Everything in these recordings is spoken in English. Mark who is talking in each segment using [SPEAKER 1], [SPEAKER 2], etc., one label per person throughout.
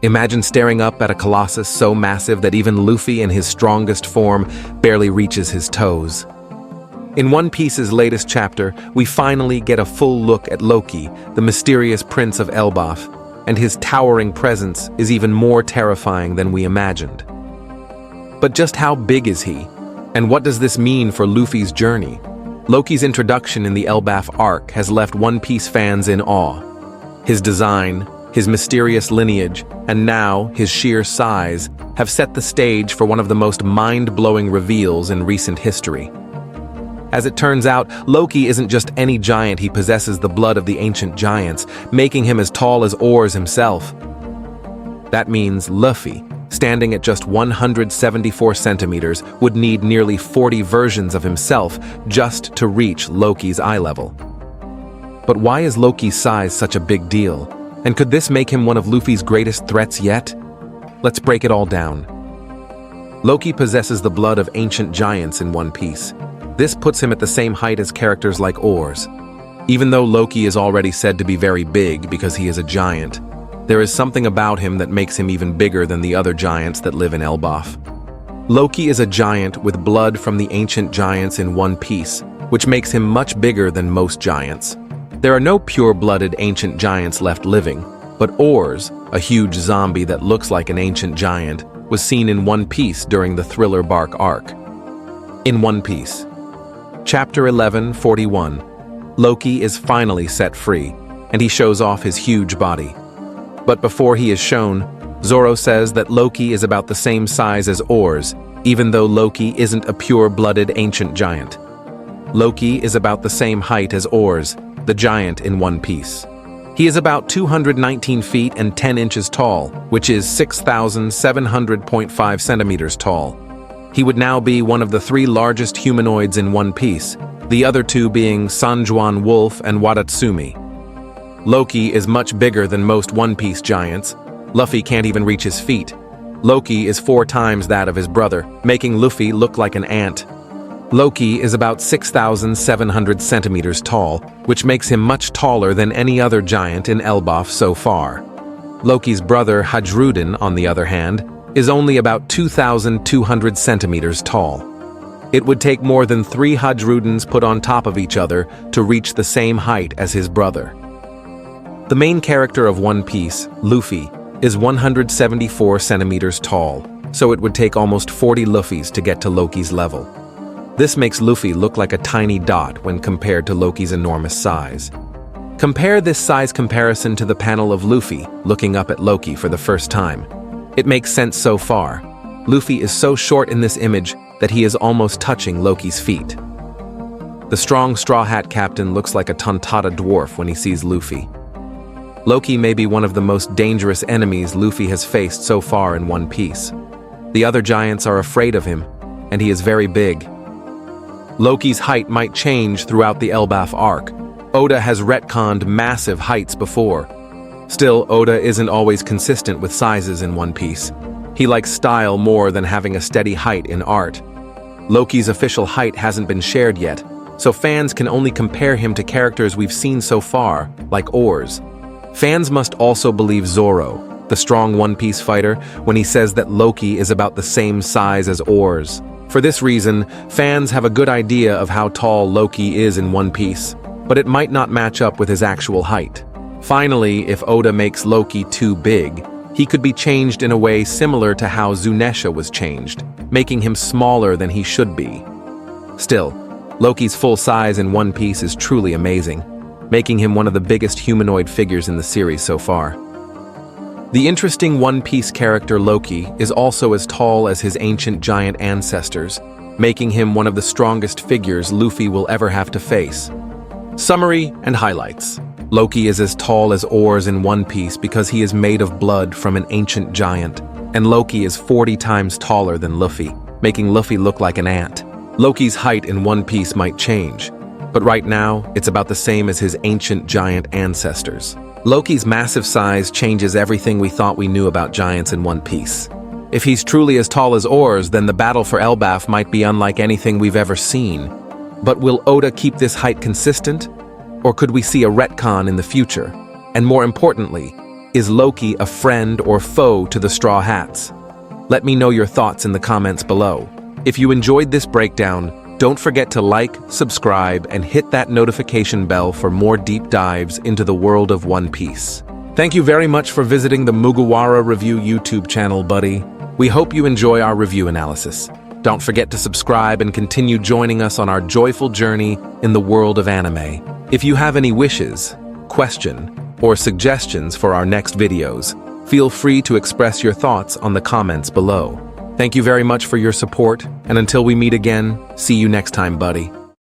[SPEAKER 1] Imagine staring up at a colossus so massive that even Luffy in his strongest form barely reaches his toes. In One Piece's latest chapter, we finally get a full look at Loki, the mysterious Prince of Elbaf, and his towering presence is even more terrifying than we imagined. But just how big is he? And what does this mean for Luffy's journey? Loki's introduction in the Elbaf arc has left One Piece fans in awe. His design, his mysterious lineage, and now his sheer size have set the stage for one of the most mind-blowing reveals in recent history. As it turns out, Loki isn't just any giant, he possesses the blood of the ancient giants, making him as tall as Oars himself. That means Luffy, standing at just 174 centimeters, would need nearly 40 versions of himself just to reach Loki's eye level. But why is Loki's size such a big deal? And could this make him one of Luffy's greatest threats yet? Let's break it all down. Loki possesses the blood of ancient giants in One Piece. This puts him at the same height as characters like Oars. Even though Loki is already said to be very big because he is a giant, there is something about him that makes him even bigger than the other giants that live in Elbaf. Loki is a giant with blood from the ancient giants in One Piece, which makes him much bigger than most giants. There are no pure-blooded ancient giants left living, but Oars, a huge zombie that looks like an ancient giant, was seen in One Piece during the Thriller Bark arc. In One Piece, Chapter 11:41, Loki is finally set free, and he shows off his huge body. But before he is shown, Zoro says that Loki is about the same size as Oars, even though Loki isn't a pure-blooded ancient giant. Loki is about the same height as Oars, the giant in One Piece. He is about 219 feet and 10 inches tall, which is 6,700.5 centimeters tall. He would now be one of the 3 largest humanoids in One Piece, the other 2 being Sanjuan Wolf and Wadatsumi. Loki is much bigger than most One Piece giants. Luffy can't even reach his feet. Loki is 4 times that of his brother, making Luffy look like an ant. Loki is about 6,700 centimeters tall, which makes him much taller than any other giant in Elbaf so far. Loki's brother Hadrudin, on the other hand, is only about 2,200 centimeters tall. It would take more than 3 Hadrudins put on top of each other to reach the same height as his brother. The main character of One Piece, Luffy, is 174 centimeters tall, so it would take almost 40 Luffys to get to Loki's level. This makes Luffy look like a tiny dot when compared to Loki's enormous size. Compare this size comparison to the panel of Luffy looking up at Loki for the first time. It makes sense so far. Luffy is so short in this image that he is almost touching Loki's feet. The strong Straw Hat Captain looks like a Tontada dwarf when he sees Luffy. Loki may be one of the most dangerous enemies Luffy has faced so far in One Piece. The other giants are afraid of him, and he is very big. Loki's height might change throughout the Elbaf arc. Oda has retconned massive heights before. Still, Oda isn't always consistent with sizes in One Piece. He likes style more than having a steady height in art. Loki's official height hasn't been shared yet, so fans can only compare him to characters we've seen so far, like Oars. Fans must also believe Zoro, the strong One Piece fighter, when he says that Loki is about the same size as Oars. For this reason, fans have a good idea of how tall Loki is in One Piece, but it might not match up with his actual height. Finally, if Oda makes Loki too big, he could be changed in a way similar to how Zunesha was changed, making him smaller than he should be. Still, Loki's full size in One Piece is truly amazing, making him one of the biggest humanoid figures in the series so far. The interesting One Piece character Loki is also as tall as his ancient giant ancestors, making him one of the strongest figures Luffy will ever have to face. Summary and highlights. Loki is as tall as Oars in One Piece because he is made of blood from an ancient giant, and Loki is 40 times taller than Luffy, making Luffy look like an ant. Loki's height in One Piece might change, but right now, it's about the same as his ancient giant ancestors. Loki's massive size changes everything we thought we knew about giants in One Piece. If he's truly as tall as Oars, then the battle for Elbaf might be unlike anything we've ever seen. But will Oda keep this height consistent? Or could we see a retcon in the future? And more importantly, Is Loki a friend or foe to the Straw Hats? Let me know your thoughts in the comments below. If you enjoyed this breakdown, don't forget to like, subscribe, and hit that notification bell for more deep dives into the world of One Piece. Thank you very much for visiting the Mugiwara Review YouTube channel, buddy. We hope you enjoy our review analysis. Don't forget to subscribe and continue joining us on our joyful journey in the world of anime. If you have any wishes, question, or suggestions for our next videos, feel free to express your thoughts on the comments below. Thank you very much for your support, and until we meet again, see you next time, buddy.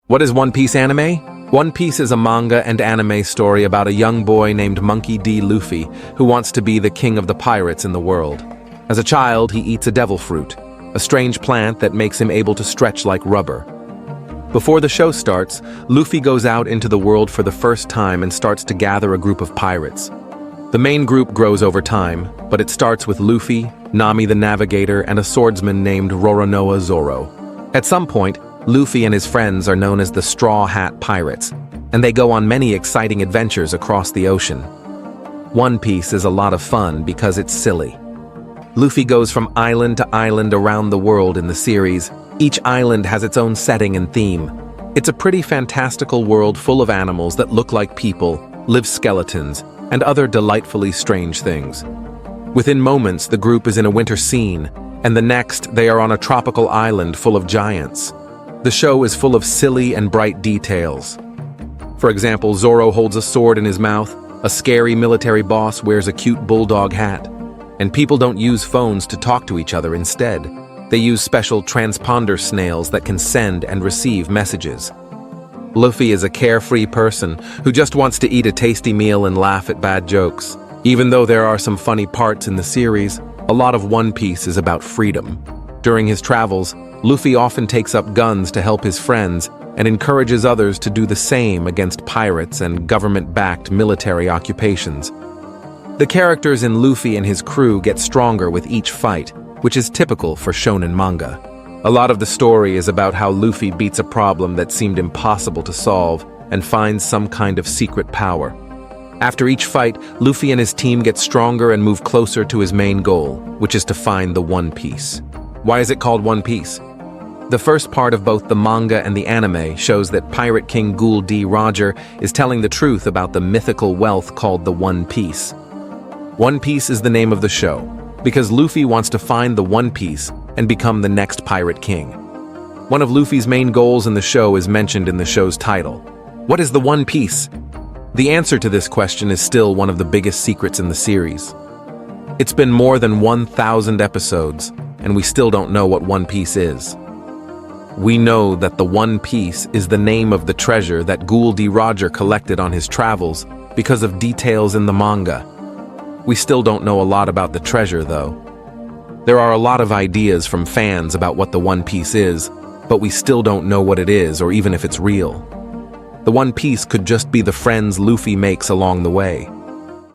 [SPEAKER 1] What is One Piece anime? One Piece is a manga and anime story about a young boy named Monkey D. Luffy who wants to be the king of the pirates in the world. As a child, he eats a devil fruit, a strange plant that makes him able to stretch like rubber. Before the show starts, Luffy goes out into the world for the first time and starts to gather a group of pirates. The main group grows over time, but it starts with Luffy, Nami the Navigator, and a swordsman named Roronoa Zoro. At some point, Luffy and his friends are known as the Straw Hat Pirates, and they go on many exciting adventures across the ocean. One Piece is a lot of fun because it's silly. Luffy goes from island to island around the world in the series. Each island has its own setting and theme. It's a pretty fantastical world full of animals that look like people, live skeletons, and other delightfully strange things. Within moments, the group is in a winter scene, and the next, they are on a tropical island full of giants. The show is full of silly and bright details. For example, Zoro holds a sword in his mouth, a scary military boss wears a cute bulldog hat, and people don't use phones to talk to each other instead. They use special transponder snails that can send and receive messages. Luffy is a carefree person who just wants to eat a tasty meal and laugh at bad jokes. Even though there are some funny parts in the series, a lot of One Piece is about freedom. During his travels, Luffy often takes up guns to help his friends and encourages others to do the same against pirates and government-backed military occupations. The characters in Luffy and his crew get stronger with each fight, which is typical for shonen manga. A lot of the story is about how Luffy beats a problem that seemed impossible to solve and finds some kind of secret power. After each fight, Luffy and his team get stronger and move closer to his main goal, which is to find the One Piece. Why is it called One Piece? The first part of both the manga and the anime shows that Pirate King Ghoul D. Roger is telling the truth about the mythical wealth called the One Piece. One Piece is the name of the show, because Luffy wants to find the One Piece and become the next Pirate King. One of Luffy's main goals in the show is mentioned in the show's title. What is the One Piece? The answer to this question is still one of the biggest secrets in the series. It's been more than 1,000 episodes, and we still don't know what One Piece is. We know that the One Piece is the name of the treasure that Ghoul D. Roger collected on his travels because of details in the manga. We still don't know a lot about the treasure, though. There are a lot of ideas from fans about what the One Piece is, but we still don't know what it is or even if it's real. The One Piece could just be the friends Luffy makes along the way.